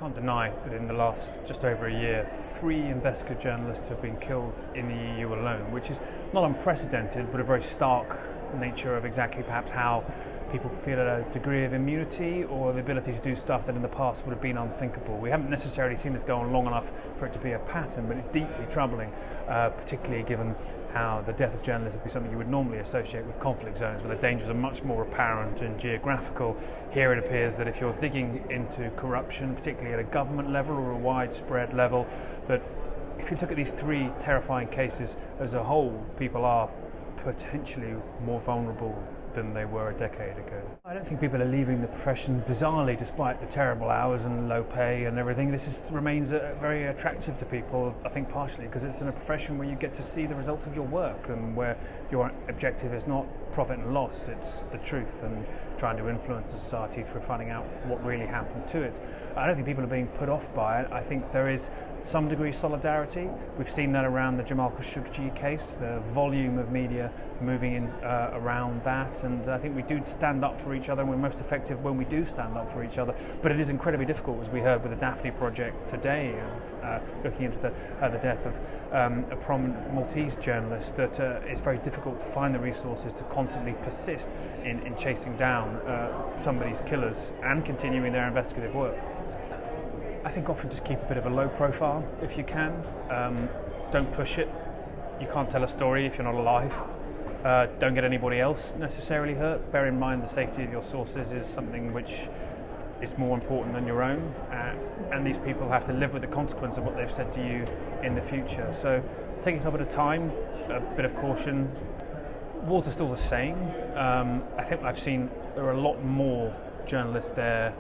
can't deny that in the last just over a year, 3 investigative journalists have been killed in the EU alone, which is not unprecedented, but a very stark nature of exactly perhaps how people feel a degree of immunity or the ability to do stuff that in the past would have been unthinkable. We haven't necessarily seen this go on long enough for it to be a pattern, but it's deeply troubling, particularly given how the death of journalists would be something you would normally associate with conflict zones, where the dangers are much more apparent and geographical. Here it appears that if you're digging into corruption, particularly at a government level or a widespread level, that if you look at these 3 terrifying cases as a whole, people are potentially more vulnerable than they were a decade ago. I don't think people are leaving the profession bizarrely, despite the terrible hours and low pay and everything. This remains very attractive to people, I think partially because it's in a profession where you get to see the results of your work and where your objective is not profit and loss, it's the truth and trying to influence society through finding out what really happened to it. I don't think people are being put off by it. I think there is some degree of solidarity. We've seen that around the Jamal Khashoggi case, the volume of media moving in around that, and I think we do stand up for each other, and we're most effective when we do stand up for each other. But it is incredibly difficult, as we heard with the Daphne project today, of looking into the death of a prominent Maltese journalist, that it's very difficult to find the resources to constantly persist in chasing down somebody's killers and continuing their investigative work. I think often just keep a bit of a low profile if you can. Don't push it. You can't tell a story if you're not alive. Don't get anybody else necessarily hurt. Bear in mind the safety of your sources is something which is more important than your own, and these people have to live with the consequence of what they've said to you in the future. So take it up at a time, a bit of caution. Water's still the same. I think I've seen there are a lot more journalists there,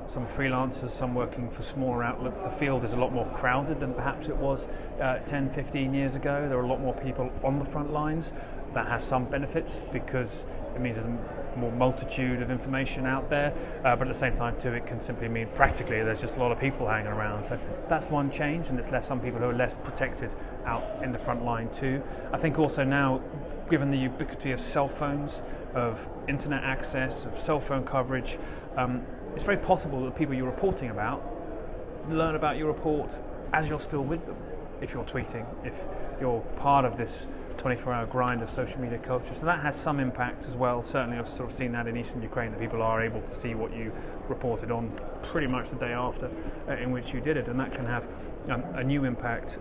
some freelancers, some working for smaller outlets. The field is a lot more crowded than perhaps it was 10, 15 years ago. There are a lot more people on the front lines. That has some benefits because it means there's more multitude of information out there, but at the same time too, it can simply mean practically there's just a lot of people hanging around. So that's one change, and it's left some people who are less protected out in the front line too. I think also now, given the ubiquity of cell phones, of internet access, of cell phone coverage, it's very possible that people you're reporting about learn about your report as you're still with them, if you're tweeting, if you're part of this 24-hour grind of social media culture. So that has some impact as well. Certainly I've sort of seen that in eastern Ukraine, that people are able to see what you reported on pretty much the day after in which you did it, and that can have a new impact.